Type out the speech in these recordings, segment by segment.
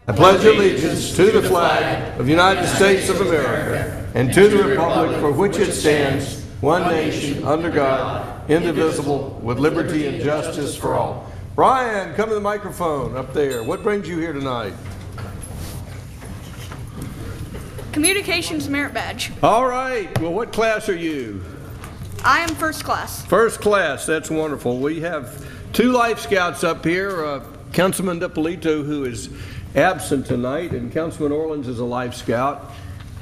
I pledge allegiance to the flag of the United States of America and to the republic for which it stands, one nation, under God, indivisible, with liberty and justice for all. Brian, come to the microphone up there. What brings you here tonight? Communications Merit Badge. All right. Well, what class are you? I am first class. First class. That's wonderful. We have two Life Scouts up here. Councilman DiPolito, who is absent tonight, and Councilman Orleans is a Life Scout.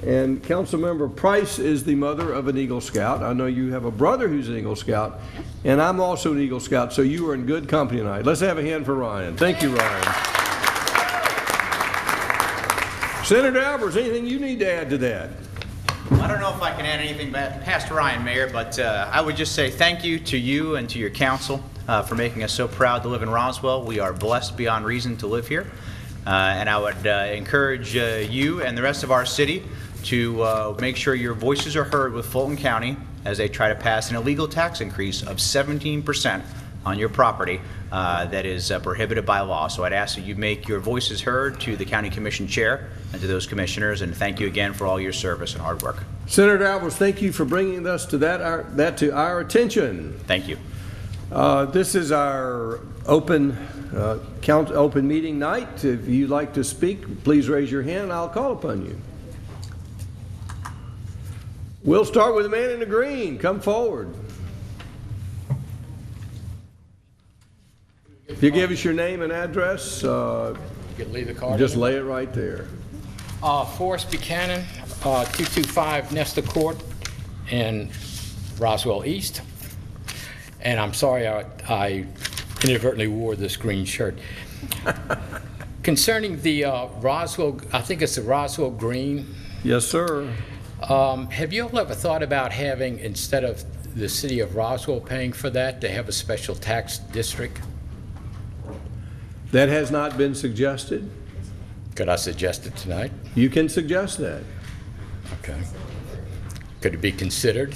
And Councilmember Price is the mother of an Eagle Scout. I know you have a brother who's an Eagle Scout, and I'm also an Eagle Scout, so you are in good company tonight. Let's have a hand for Ryan. Thank you, Ryan. Senator Albers, anything you need to add to that? I don't know if I can add anything past Ryan, Mayor, but I would just say thank you to you and to your council for making us so proud to live in Roswell. We are blessed beyond reason to live here. And I would encourage you and the rest of our city to make sure your voices are heard with Fulton County as they try to pass an illegal tax increase of 17% on your property that is prohibited by law. So I'd ask that you make your voices heard to the County Commission Chair and to those commissioners, and thank you again for all your service and hard work. Senator Albers, thank you for bringing us to that to our attention. Thank you. This is our open meeting night. If you'd like to speak, please raise your hand and I'll call upon you. We'll start with the man in the green. Come forward. If you give us your name and address, You can leave the card. just lay it right there. Forrest Buchanan, 225 Nestor Court in Roswell East. And I'm sorry I inadvertently wore this green shirt. Concerning the Roswell, I think it's the Roswell Green. Yes, sir. Have you all ever thought about having, instead of the city of Roswell paying for that, to have a special tax district? That has not been suggested. Could I suggest it tonight? You can suggest that. Okay. Could it be considered?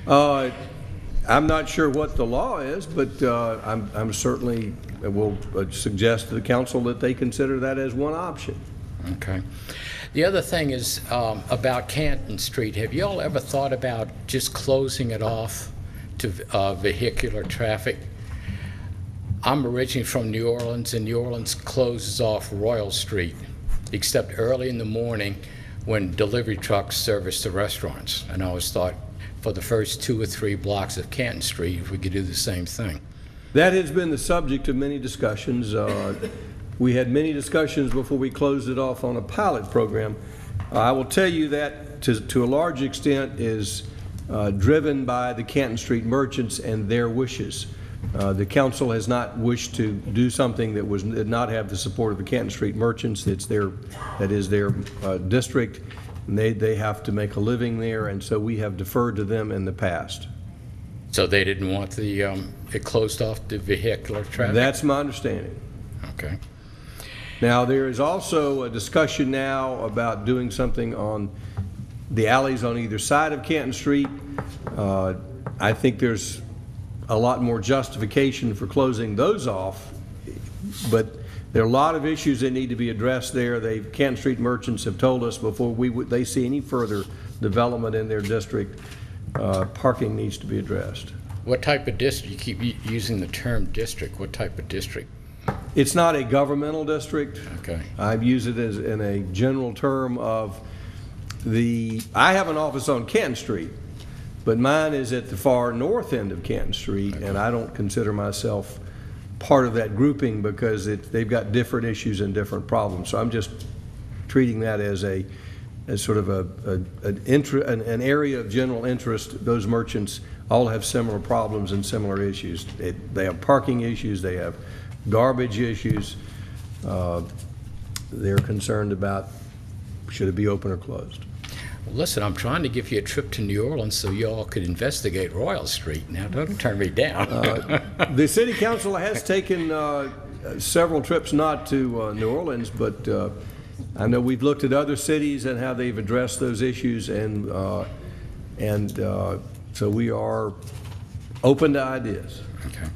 I'm not sure what the law is, but I'm certainly will suggest to the council that they consider that as one option. Okay. The other thing is about Canton Street. Have you all ever thought about just closing it off to vehicular traffic? I'm originally from New Orleans, and New Orleans closes off Royal Street, except early in the morning when delivery trucks service the restaurants. And I always thought for the first 2 or 3 blocks of Canton Street, if we could do the same thing. That has been the subject of many discussions. We had many discussions before we closed it off on a pilot program. I will tell you that to a large extent is driven by the Canton Street merchants and their wishes. The council has not wished to do something that did not have the support of the Canton Street merchants. That is their district, and they have to make a living there, and so we have deferred to them in the past. So they didn't want the it closed off the vehicular traffic? That's my understanding. Okay. Now, there is also a discussion now about doing something on the alleys on either side of Canton Street. I think there's a lot more justification for closing those off, but there are a lot of issues that need to be addressed there. Canton Street merchants have told us before they see any further development in their district, parking needs to be addressed. What type of district? You keep using the term district. What type of district? It's not a governmental district. Okay. I've used it as in a general term of I have an office on Canton Street, but mine is at the far north end of Canton Street, and I don't consider myself part of that grouping because they've got different issues and different problems. So I'm just treating that as sort of an area of general interest. Those merchants all have similar problems and similar issues. They have parking issues, they have garbage issues. They're concerned about should it be open or closed. Well, listen, I'm trying to give you a trip to New Orleans so you all could investigate Royal Street. Now, don't turn me down. The city council has taken several trips, not to New Orleans, but I know we've looked at other cities and how they've addressed those issues, and so we are open to ideas. Okay.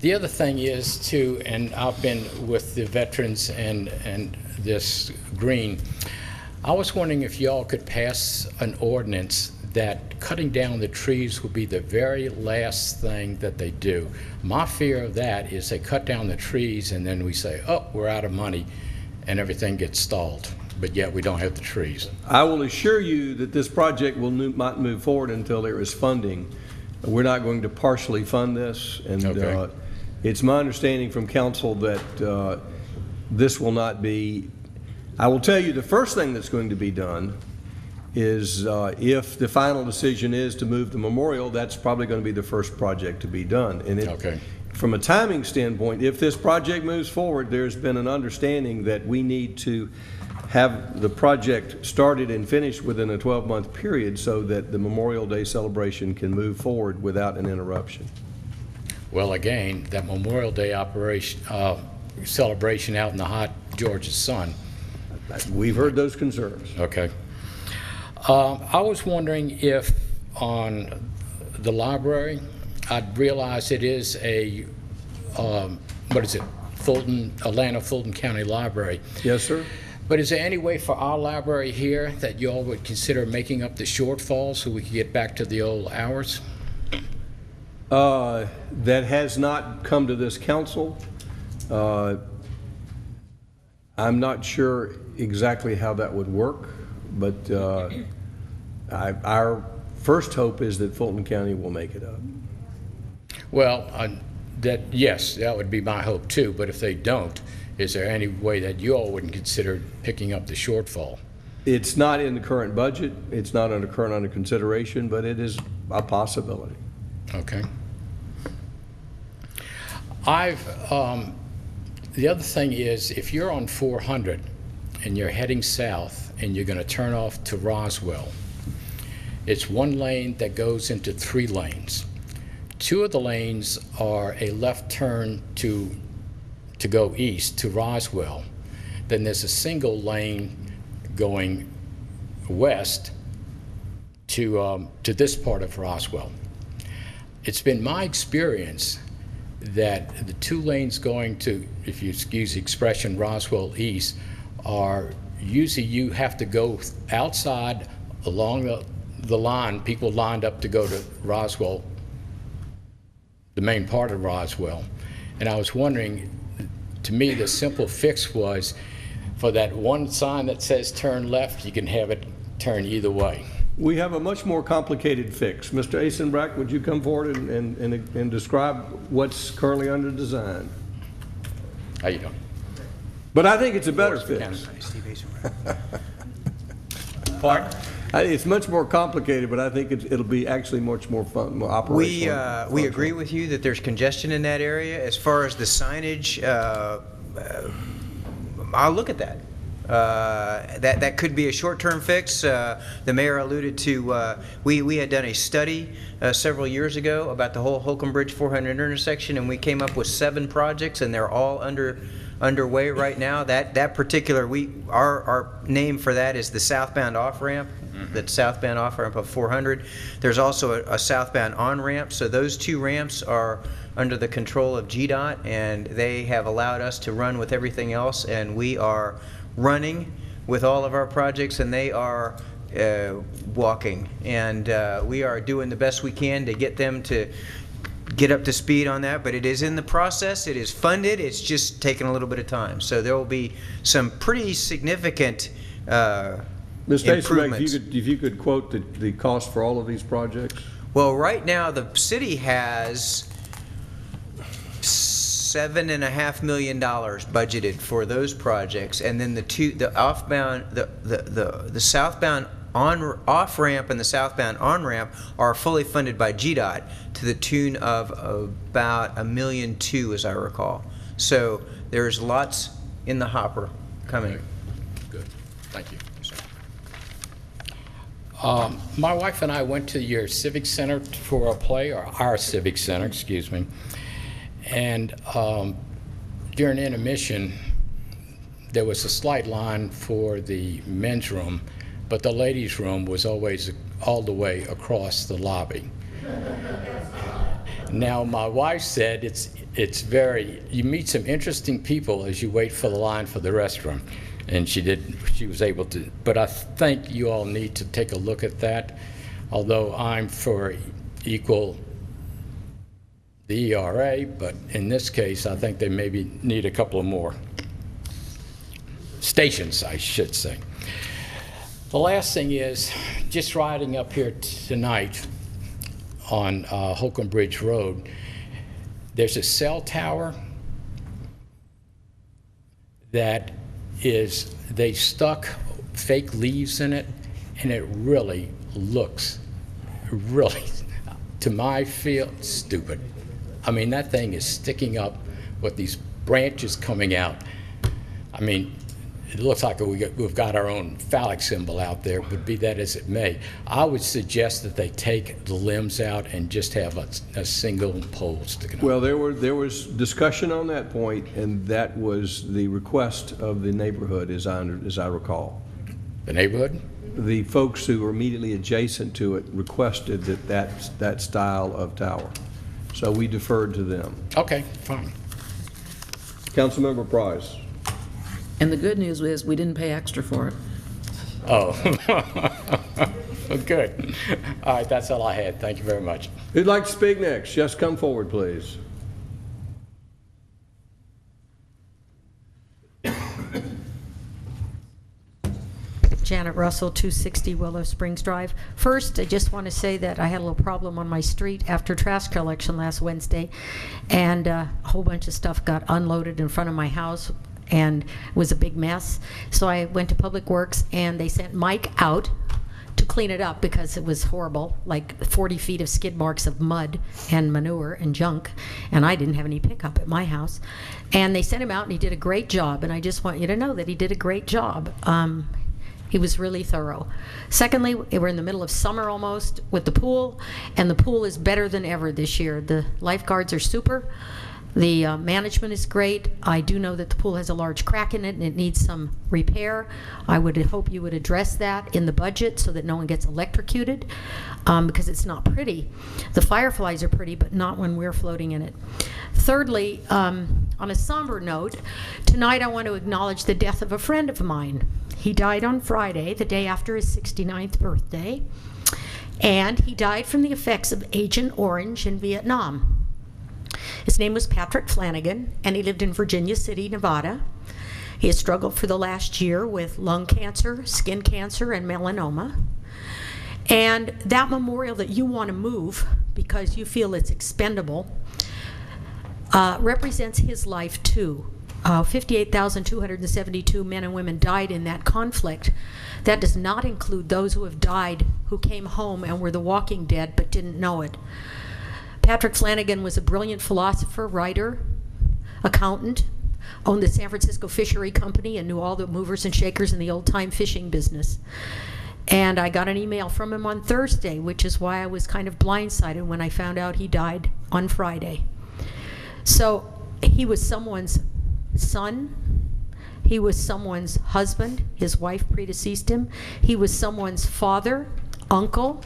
The other thing is too, and I've been with the veterans and this green, I was wondering if y'all could pass an ordinance that cutting down the trees would be the very last thing that they do. My fear of that is they cut down the trees and then we say, oh, we're out of money, and everything gets stalled, but yet we don't have the trees. I will assure you that this project will not move forward until there is funding. We're not going to partially fund this, and Okay. it's my understanding from council that this will not be. I will tell you the first thing that's going to be done is if the final decision is to move the memorial, that's probably going to be the first project to be done. And Okay. from a timing standpoint, if this project moves forward, there's been an understanding that we need to have the project started and finished within a 12-month period so that the Memorial Day celebration can move forward without an interruption. Well, again, that Memorial Day celebration out in the hot Georgia sun. We've heard those concerns. Okay. I was wondering if on the library, I'd realize it is a, what is it, Atlanta Fulton County Library. Yes, sir? But is there any way for our library here that you all would consider making up the shortfall so we could get back to the old hours? That has not come to this council. I'm not sure exactly how that would work, but our first hope is that Fulton County will make it up. Well, yes, that would be my hope too, but if they don't, is there any way that you all wouldn't consider picking up the shortfall? It's not in the current budget. It's not under consideration, but it is a possibility. Okay. The other thing is, if you're on 400 and you're heading south and you're going to turn off to Roswell, it's one lane that goes into 3 lanes. 2 of the lanes are a left turn to go east to Roswell. Then there's a single lane going west to this part of Roswell. It's been my experience that the 2 lanes going to, if you excuse the expression, Roswell East, are usually you have to go outside along the line, people lined up to go to Roswell, the main part of Roswell. And I was wondering, to me, the simple fix was for that one sign that says turn left, you can have it turn either way. We have a much more complicated fix. Mr. Asenbrack, would you come forward and describe what's currently under design? How you doing? But I think it's a better fix. Pardon? It's much more complicated, but I think it'll be actually much more fun, more operational. We agree with you that there's congestion in that area. As far as the signage, I'll look at that. That could be a short-term fix. The mayor alluded to, we had done a study several years ago about the whole Holcomb Bridge 400 intersection, and we came up with 7 projects, and they're all underway right now. That particular, our name for that is the southbound off-ramp. That southbound off-ramp of 400. There's also a southbound on-ramp, so those 2 ramps are under the control of GDOT, and they have allowed us to run with everything else, and we are running with all of our projects, and they are walking, and we are doing the best we can to get them to get up to speed on that, but it is in the process. It is funded. It's just taking a little bit of time. So there will be some pretty significant Mr. improvements. Asenbrack, if you could quote the cost for all of these projects. Well, right now the city has $7.5 million budgeted for those projects, and then the southbound off-ramp and the southbound on-ramp are fully funded by GDOT to the tune of about $1.2 million, as I recall. So there's lots in the hopper coming. Okay. Good. Thank you. My wife and I went to your Civic Center for a play, or our Civic Center, excuse me, and during intermission, there was a slight line for the men's room, but the ladies' room was always all the way across the lobby. Now, my wife said you meet some interesting people as you wait for the line for the restroom. And she was able to, but I think you all need to take a look at that. Although I'm for equal the ERA, but in this case, I think they maybe need a couple of more stations, I should say. The last thing is, just riding up here tonight on Holcomb Bridge Road, there's a cell tower that they stuck fake leaves in it, and it really looks, to my feel, stupid. I mean, that thing is sticking up with these branches coming out. I mean, it looks like we've got our own phallic symbol out there, but be that as it may, I would suggest that they take the limbs out and just have a single pole sticking up. Well, there was discussion on that point, and that was the request of the neighborhood, as I recall. The neighborhood? The folks who were immediately adjacent to it requested that style of tower. So we deferred to them. Okay, fine. Councilmember Price. And the good news is we didn't pay extra for it. Oh, good. All right, that's all I had. Thank you very much. Who'd like to speak next? Just come forward, please. Janet Russell, 260 Willow Springs Drive. First, I just want to say that I had a little problem on my street after trash collection last Wednesday, and a whole bunch of stuff got unloaded in front of my house, and it was a big mess. So I went to Public Works, and they sent Mike out to clean it up because it was horrible, like 40 feet of skid marks of mud and manure and junk, and I didn't have any pickup at my house. And they sent him out, and he did a great job, and I just want you to know that he did a great job. He was really thorough. Secondly, we're in the middle of summer almost with the pool, and the pool is better than ever this year. The lifeguards are super. The management is great. I do know that the pool has a large crack in it and it needs some repair. I would hope you would address that in the budget so that no one gets electrocuted, because it's not pretty. The fireflies are pretty, but not when we're floating in it. Thirdly, on a somber note, tonight I want to acknowledge the death of a friend of mine. He died on Friday, the day after his 69th birthday, and he died from the effects of Agent Orange in Vietnam. His name was Patrick Flanagan, and he lived in Virginia City, Nevada. He has struggled for the last year with lung cancer, skin cancer, and melanoma. And that memorial that you want to move because you feel it's expendable represents his life too. 58,272 men and women died in that conflict. That does not include those who have died who came home and were the walking dead but didn't know it. Patrick Flanagan was a brilliant philosopher, writer, accountant, owned the San Francisco Fishery Company, and knew all the movers and shakers in the old-time fishing business. And I got an email from him on Thursday, which is why I was kind of blindsided when I found out he died on Friday. So he was someone's son. He was someone's husband. His wife predeceased him. He was someone's father, uncle.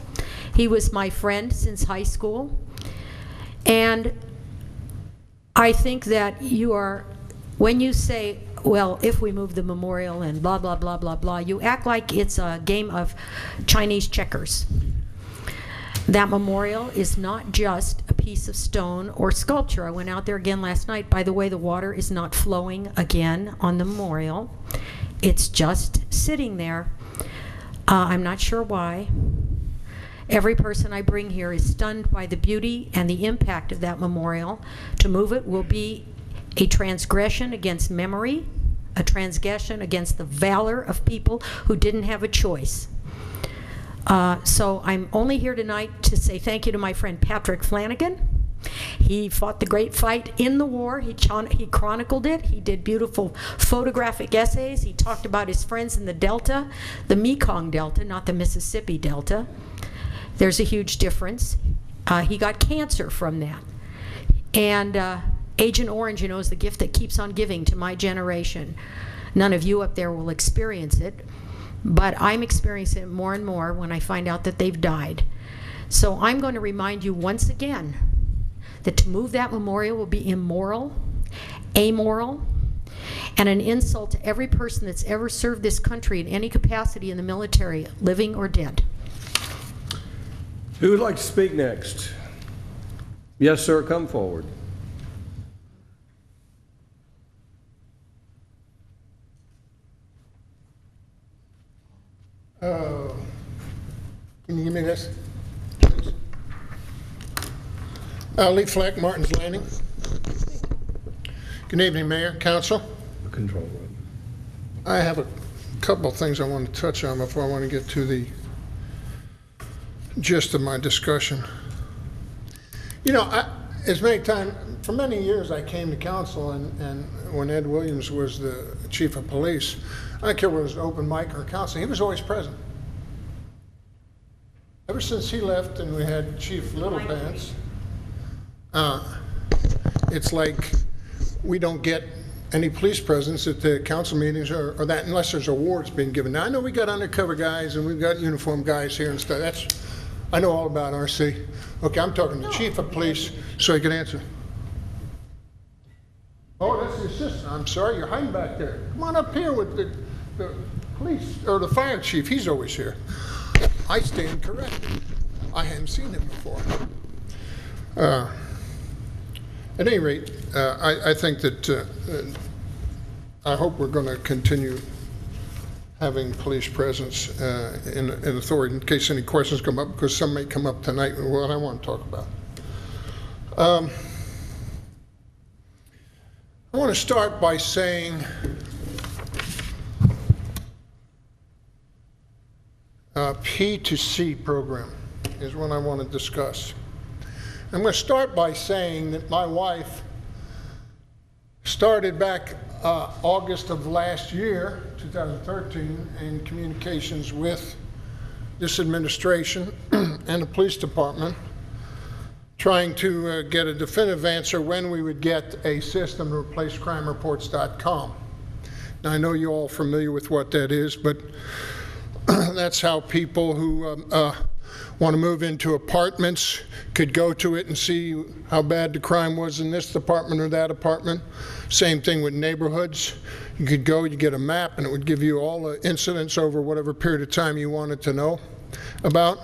He was my friend since high school. And I think that you are, when you say, well, if we move the memorial and blah, blah, blah, blah, blah, you act like it's a game of Chinese checkers. That memorial is not just a piece of stone or sculpture. I went out there again last night. By the way, the water is not flowing again on the memorial. It's just sitting there. I'm not sure why. Every person I bring here is stunned by the beauty and the impact of that memorial. To move it will be a transgression against memory, a transgression against the valor of people who didn't have a choice. So I'm only here tonight to say thank you to my friend Patrick Flanagan. He fought the great fight in the war. He chronicled it. He did beautiful photographic essays. He talked about his friends in the Delta, the Mekong Delta, not the Mississippi Delta. There's a huge difference. He got cancer from that. And Agent Orange, is the gift that keeps on giving to my generation. None of you up there will experience it, but I'm experiencing it more and more when I find out that they've died. So I'm going to remind you once again that to move that memorial will be immoral, amoral, and an insult to every person that's ever served this country in any capacity in the military, living or dead. Who would like to speak next? Yes, sir, come forward. Can you give me this, please? Lee Fleck, Martin's Landing. Good evening, Mayor, Council. Control room. I have a couple of things I want to touch on before I want to get to the gist of my discussion. You know, for many years I came to council, and when Ed Williams was the chief of police, I don't care whether it was an open mic or council, he was always present. Ever since he left and we had Chief Littlepants, it's like we don't get any police presence at the council meetings or that unless there's awards being given. Now, I know we got undercover guys and we've got uniformed guys here and stuff. I know all about RC. Okay, I'm talking to the chief of police so he can answer. Oh, that's the assistant. I'm sorry, you're hiding back there. Come on up here with the police, or the fire chief. He's always here. I stand corrected. I hadn't seen him before. At any rate, I think that I hope we're going to continue having police presence in authority in case any questions come up, because some may come up tonight with what I want to talk about. I want to start by saying P2C program is what I want to discuss. I'm going to start by saying that my wife started back August of last year, 2013, in communications with this administration and the police department, trying to get a definitive answer when we would get a system to replace crimereports.com. Now, I know you're all familiar with what that is, but that's how people who want to move into apartments could go to it and see how bad the crime was in this department or that apartment. Same thing with neighborhoods. You could go, you get a map, and it would give you all the incidents over whatever period of time you wanted to know about.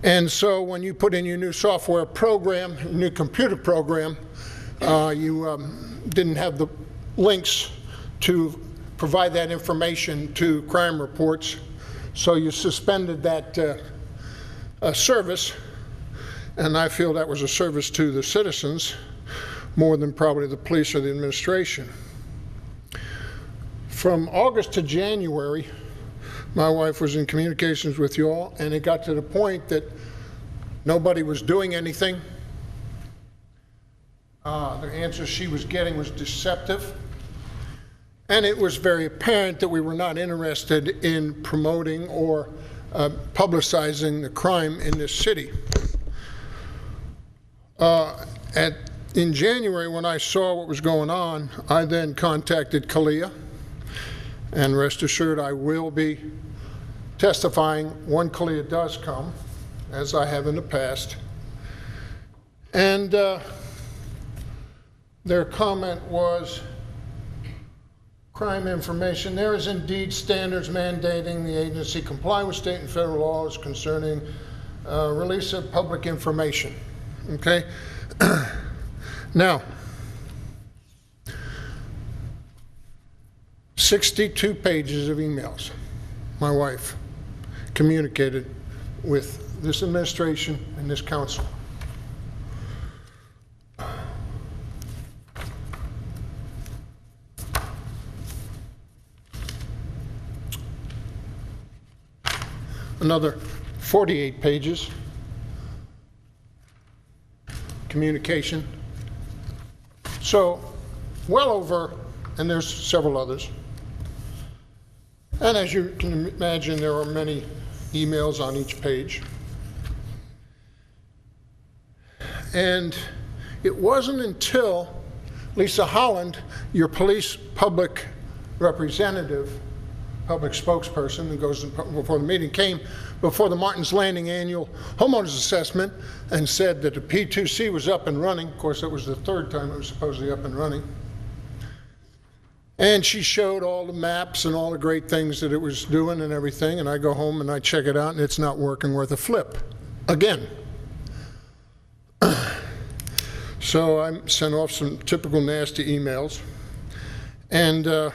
And so when you put in your new software program, new computer program, you didn't have the links to provide that information to crime reports, so you suspended that service, and I feel that was a service to the citizens more than probably the police or the administration. From August to January, my wife was in communications with you all, and it got to the point that nobody was doing anything. The answers she was getting was deceptive. And it was very apparent that we were not interested in promoting or publicizing the crime in this city. In January, when I saw what was going on, I then contacted Kalia, and rest assured I will be testifying when Kalia does come, as I have in the past. And their comment was, crime information. There is indeed standards mandating the agency comply with state and federal laws concerning release of public information. Okay? Now, 62 pages of emails my wife communicated with this administration and this council. Another 48 pages communication. So well over, and there's several others. And as you can imagine, there are many emails on each page. And it wasn't until Lisa Holland, your police public representative, public spokesperson who goes before the meeting, came before the Martin's Landing annual homeowners assessment and said that the P2C was up and running. Of course, that was the third time it was supposedly up and running. And she showed all the maps and all the great things that it was doing and everything, and I go home and I check it out and it's not working worth a flip. Again. So I sent off some typical nasty emails, and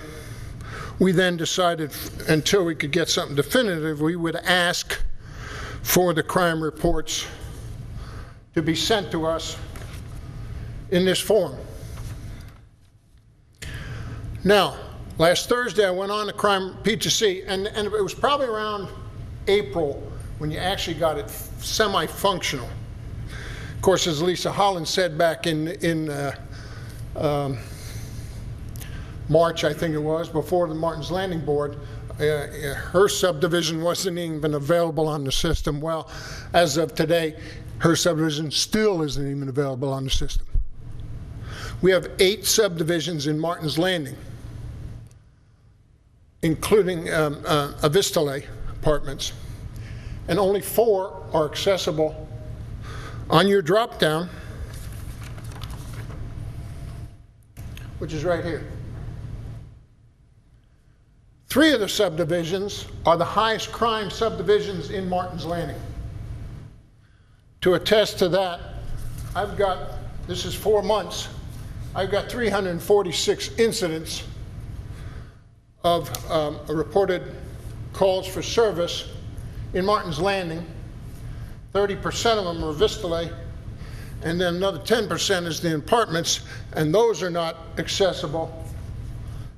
we then decided, until we could get something definitive, we would ask for the crime reports to be sent to us in this form. Now, last Thursday I went on to crime P2C, and it was probably around April when you actually got it semi-functional. Of course, as Lisa Holland said back in March, I think it was, before the Martin's Landing Board, her subdivision wasn't even available on the system. Well, as of today, her subdivision still isn't even available on the system. We have 8 subdivisions in Martin's Landing, including Avistale Apartments, and only 4 are accessible on your drop down, which is right here. 3 of the subdivisions are the highest crime subdivisions in Martin's Landing. To attest to that, I've got, this is 4 months, I've got 346 incidents of reported calls for service in Martin's Landing. 30% of them are Vistale, and then another 10% is the apartments, and those are not accessible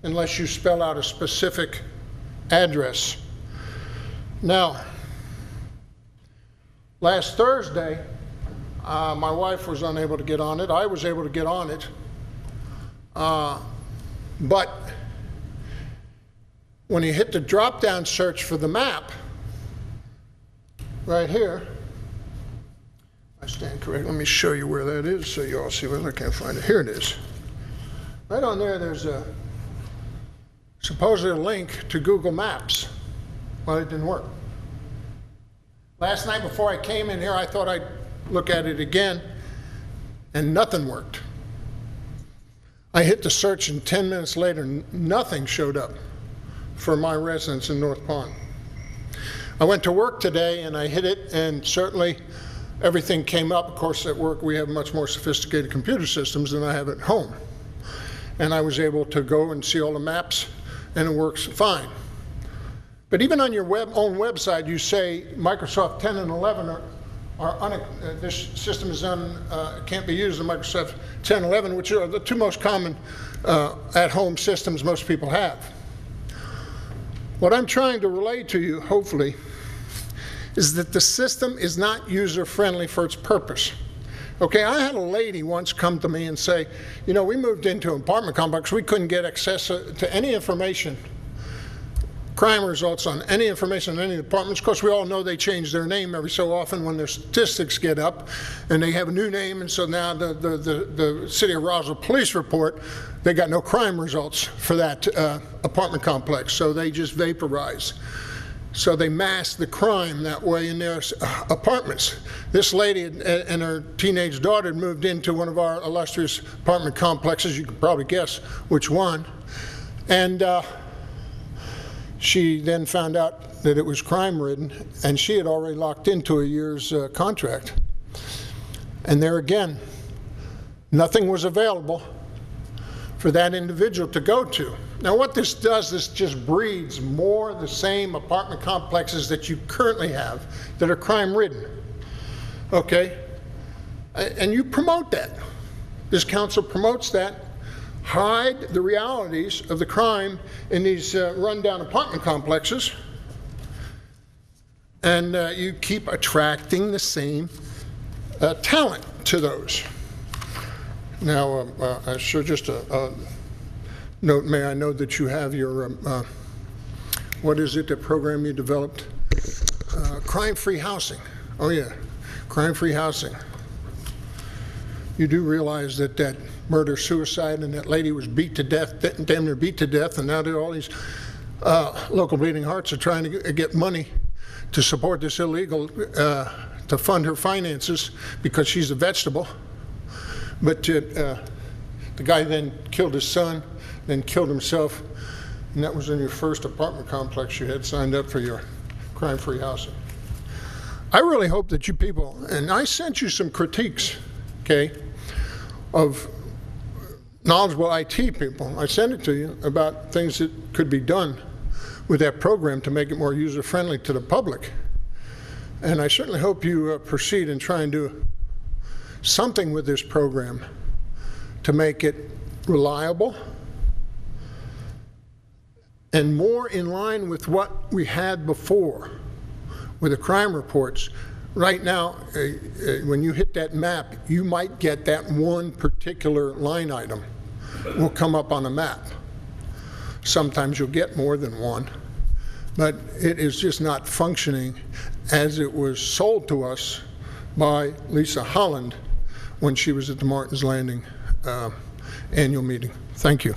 unless you spell out a specific address. Now, last Thursday, my wife was unable to get on it. I was able to get on it, but when you hit the drop-down search for the map, right here, I stand correct. Let me show you where that is so you all see whether I can't find it. Here it is. Right on there, there's a supposedly a link to Google Maps. Well, it didn't work. Last night before I came in here, I thought I'd look at it again, and nothing worked. I hit the search, and 10 minutes later, nothing showed up for my residence in North Pond. I went to work today, and I hit it, and certainly everything came up. Of course, at work we have much more sophisticated computer systems than I have at home. And I was able to go and see all the maps, and it works fine. But even on your own website, you say Microsoft 10 and 11 this system is can't be used in Microsoft 10 and 11, which are the 2 most common at-home systems most people have. What I'm trying to relay to you, hopefully, is that the system is not user-friendly for its purpose. Okay, I had a lady once come to me and say, you know, we moved into an apartment complex, we couldn't get access to any information, crime results on any information in any apartments. Of course, we all know they change their name every so often when their statistics get up, and they have a new name, and so now the City of Roswell police report, they got no crime results for that apartment complex, so they just vaporize. So they mask the crime that way in their apartments. This lady and her teenage daughter had moved into one of our illustrious apartment complexes. You can probably guess which one. And she then found out that it was crime-ridden, and she had already locked into a year's contract. And there again, nothing was available for that individual to go to. Now what this does, this just breeds more of the same apartment complexes that you currently have that are crime-ridden, okay? And you promote that. This council promotes that. Hide the realities of the crime in these rundown apartment complexes, and you keep attracting the same talent to those. Now, sure, just a note, may I know that you have your, what is it, the program you developed? Crime-free housing. Oh yeah, crime-free housing. You do realize that that murder-suicide and that lady was beat to death, damn near beat to death, and now there are all these Local Bleeding Hearts are trying to get money to support this illegal, to fund her finances because she's a vegetable. But the guy then killed his son, then killed himself, and that was in your first apartment complex you had signed up for your crime-free housing. I really hope that you people, and I sent you some critiques, okay, of knowledgeable IT people. I sent it to you about things that could be done with that program to make it more user-friendly to the public. And I certainly hope you proceed and try and do something with this program to make it reliable and more in line with what we had before with the crime reports. Right now, when you hit that map, you might get that one particular line item will come up on a map. Sometimes you'll get more than one, but it is just not functioning as it was sold to us by Lisa Holland when she was at the Martin's Landing annual meeting. Thank you.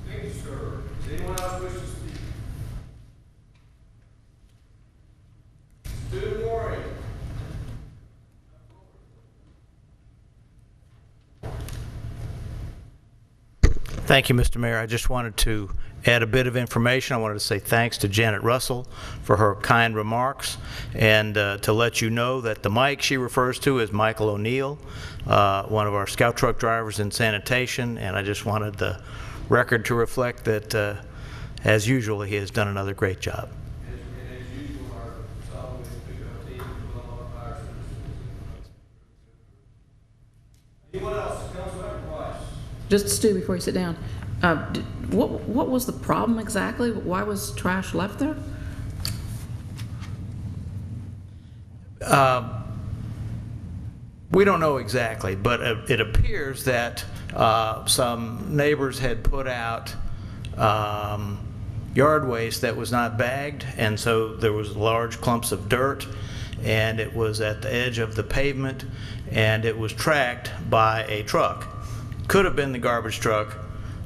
Thank you, sir. Does anyone else wish to speak? Stu Warren. Thank you, Mr. Mayor. I just wanted to add a bit of information. I wanted to say thanks to Janet Russell for her kind remarks, and to let you know that the Mike she refers to is Michael O'Neill, one of our scout truck drivers in sanitation, and I just wanted the record to reflect that, as usual, he has done another great job. As usual, our solid waste pickup team will unlock fire services. Anyone else? Councilmember Weiss. Just Stu, before you sit down, what was the problem exactly? Why was trash left there? We don't know exactly, but it appears that some neighbors had put out yard waste that was not bagged, and so there was large clumps of dirt, and it was at the edge of the pavement, and it was tracked by a truck. Could have been the garbage truck.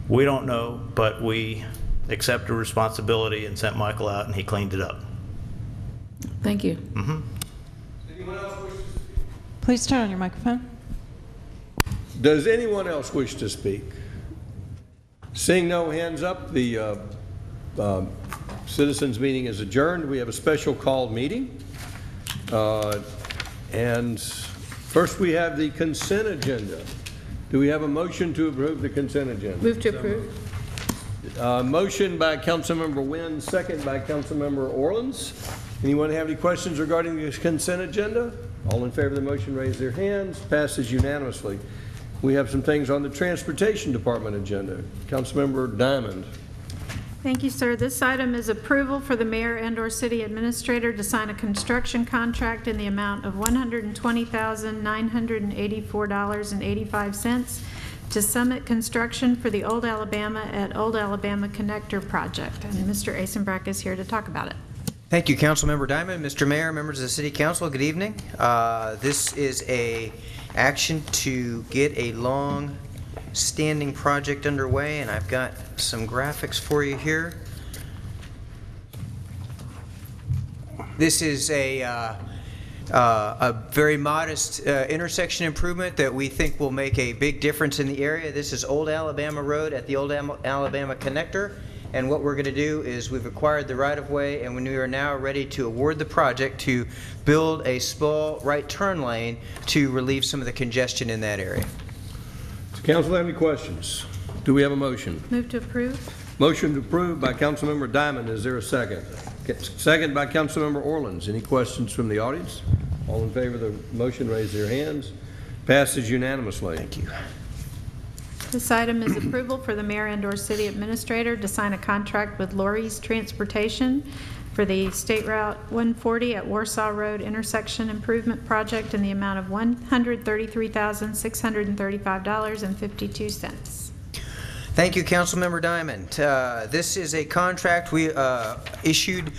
We don't know, but we accepted responsibility and sent Michael out, and he cleaned it up. Thank you. Anyone else wish to speak? Please turn on your microphone. Does anyone else wish to speak? Seeing no hands up, the citizens meeting is adjourned. We have a special called meeting. And first we have the consent agenda. Do we have a motion to approve the consent agenda? Move to approve. Motion by Councilmember Wynn, second by Councilmember Orleans. Anyone have any questions regarding the consent agenda? All in favor of the motion, raise their hands. Passes unanimously. We have some things on the Transportation Department agenda. Councilmember Diamond. Thank you, sir. This item is approval for the mayor and/or city administrator to sign a construction contract in the amount of $120,984.85 to Summit Construction for the Old Alabama at Old Alabama Connector Project. And Mr. Asenbrack is here to talk about it. Thank you, Councilmember Diamond. Mr. Mayor, members of the City Council, good evening. This is a action to get a long-standing project underway, and I've got some graphics for you here. This is a very modest intersection improvement that we think will make a big difference in the area. This is Old Alabama Road at the Old Alabama Connector. And what we're going to do is we've acquired the right-of-way, and we are now ready to award the project to build a small right turn lane to relieve some of the congestion in that area. Does council have any questions? Do we have a motion? Move to approve. Motion to approve by Councilmember Diamond. Is there a second? Second by Councilmember Orleans. Any questions from the audience? All in favor of the motion, raise their hands. Passes unanimously. Thank you. This item is approval for the mayor and/or city administrator to sign a contract with Lori's Transportation for the State Route 140 at Warsaw Road intersection improvement project in the amount of $133,635.52. Thank you, Councilmember Diamond. This is a contract we issued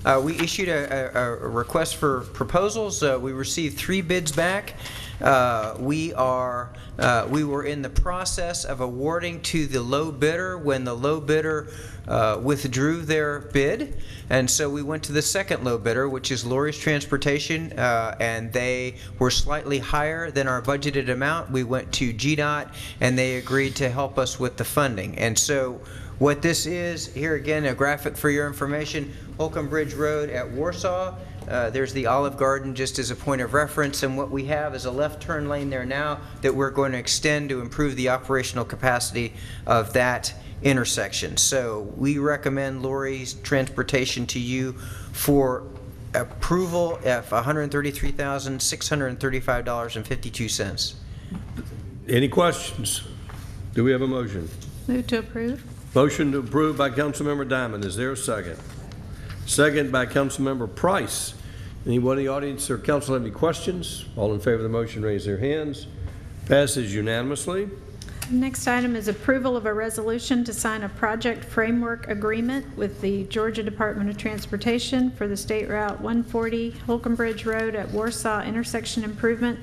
a request for proposals. We received 3 bids back. we were in the process of awarding to the low bidder when the low bidder withdrew their bid. And so we went to the second low bidder, which is Lori's Transportation, and they were slightly higher than our budgeted amount. We went to GDOT, and they agreed to help us with the funding. And so what this is, here again, a graphic for your information, Holcomb Bridge Road at Warsaw. There's the Olive Garden just as a point of reference, and what we have is a left turn lane there now that we're going to extend to improve the operational capacity of that intersection. So we recommend Lori's Transportation to you for approval of $133,635.52. Any questions? Do we have a motion? Move to approve. Motion to approve by Councilmember Diamond. Is there a second? Second by Councilmember Price. Anyone in the audience or council have any questions? All in favor of the motion, raise their hands. Passes unanimously. Next item is approval of a resolution to sign a project framework agreement with the Georgia Department of Transportation for the State Route 140 Holcomb Bridge Road at Warsaw intersection improvement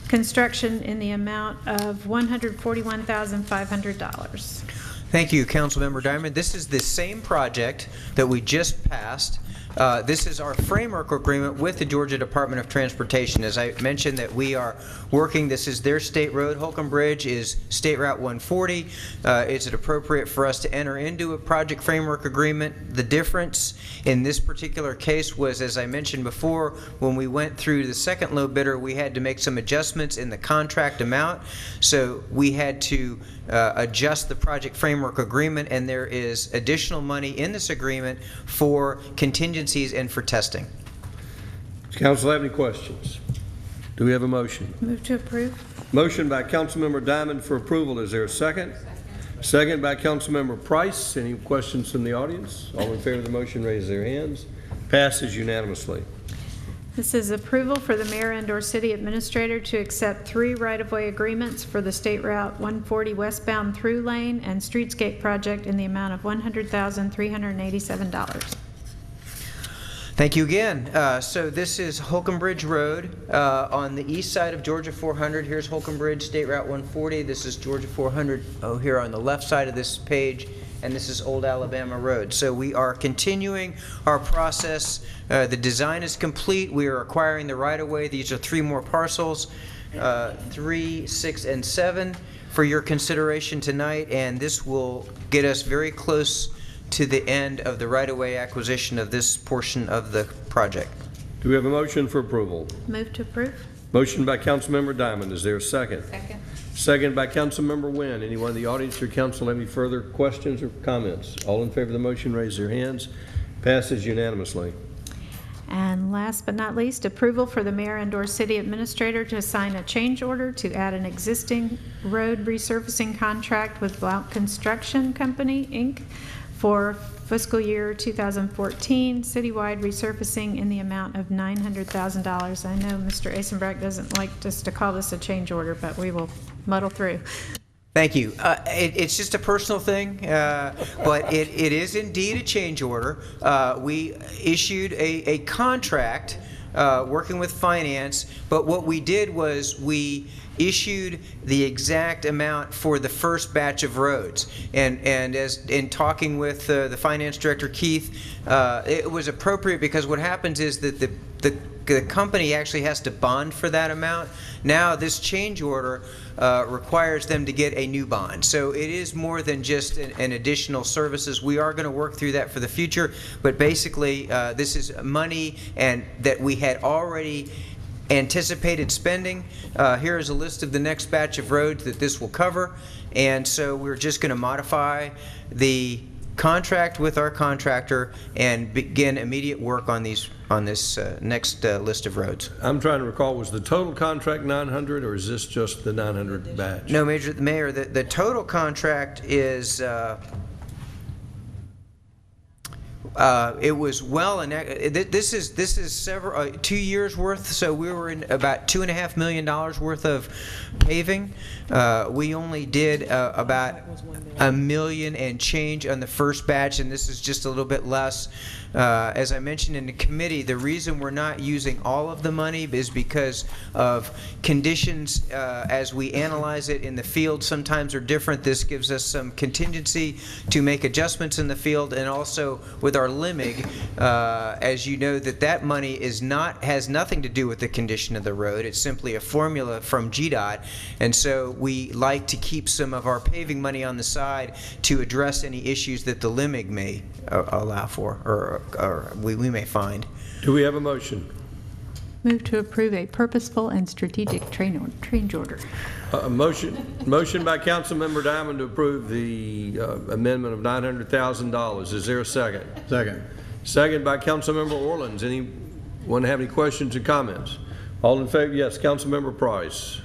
construction in the amount of $141,500. Thank you, Councilmember Diamond. This is the same project that we just passed. This is our framework agreement with the Georgia Department of Transportation. As I mentioned, that we are working, this is their state road. Holcomb Bridge is State Route 140. Is it appropriate for us to enter into a project framework agreement? The difference in this particular case was, as I mentioned before, when we went through the second low bidder, we had to make some adjustments in the contract amount. So we had to adjust the project framework agreement, and there is additional money in this agreement for contingencies and for testing. Does council have any questions? Do we have a motion? Move to approve. Motion by Councilmember Diamond for approval. Is there a second? Second by Councilmember Price. Any questions from the audience? All in favor of the motion, raise their hands. Passes unanimously. This is approval for the mayor and/or city administrator to accept 3 right-of-way agreements for the State Route 140 westbound through lane and streetscape project in the amount of $100,387. Thank you again. So this is Holcomb Bridge Road on the east side of Georgia 400. Here's Holcomb Bridge, State Route 140. This is Georgia 400 here on the left side of this page, and this is Old Alabama Road. So we are continuing our process. The design is complete. We are acquiring the right-of-way. These are 3 more parcels, 3, 6, and 7 for your consideration tonight, and this will get us very close to the end of the right-of-way acquisition of this portion of the project. Do we have a motion for approval? Move to approve. Motion by Councilmember Diamond. Is there a second? Second. Second by Councilmember Wynn. Anyone in the audience or council have any further questions or comments? All in favor of the motion, raise their hands. Passes unanimously. And last but not least, approval for the mayor and/or city administrator to sign a change order to add an existing road resurfacing contract with Blount Construction Company, Inc. for fiscal year 2014 citywide resurfacing in the amount of $900,000. I know Mr. Asenbrock doesn't like us to call this a change order, but we will muddle through. Thank you. It's just a personal thing, but it is indeed a change order. We issued a contract working with finance, but what we did was we issued the exact amount for the first batch of roads. And as in talking with the finance director, Keith, it was appropriate because what happens is that the company actually has to bond for that amount. Now this change order requires them to get a new bond. So it is more than just an additional services. We are going to work through that for the future, but basically this is money and that we had already anticipated spending. Here is a list of the next batch of roads that this will cover, and so we're just going to modify the contract with our contractor and begin immediate work on this next list of roads. I'm trying to recall, was the total contract 900 or is this just the 900 batch? No, Mayor, the total contract is It was well, and this is several 2 years worth. So we were in about $2.5 million worth of paving. We only did about $1 million and change on the first batch, and this is just a little bit less. As I mentioned in the committee, the reason we're not using all of the money is because of conditions as we analyze it in the field sometimes are different. This gives us some contingency to make adjustments in the field, and also with our LIMIG, as you know, that money has nothing to do with the condition of the road. It's simply a formula from GDOT, and so we like to keep some of our paving money on the side to address any issues that the LIMIG may allow for, or we may find. Do we have a motion? Move to approve a purposeful and strategic change order. A motion by Councilmember Diamond to approve the amendment of $900,000. Is there a second? Second. Second by Councilmember Orleans. Anyone have any questions or comments? All in favor? Yes. Councilmember Price.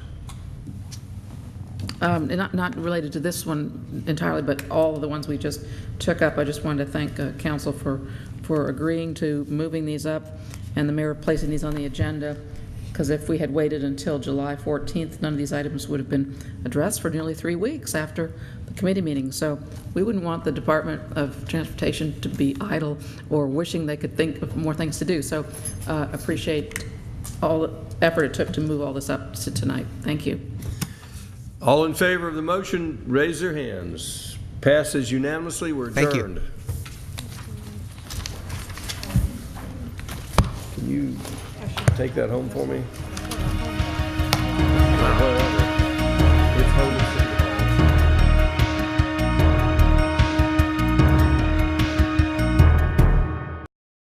Not related to this one entirely, but all of the ones we just took up. I just wanted to thank council for agreeing to moving these up and the mayor placing these on the agenda, because if we had waited until July 14th, none of these items would have been addressed for nearly 3 weeks after the committee meeting. So we wouldn't want the Department of Transportation to be idle or wishing they could think of more things to do. So appreciate all the effort it took to move all this up to tonight. Thank you. All in favor of the motion, raise their hands. Passes unanimously. We're adjourned. Thank you. Can you take that home for me?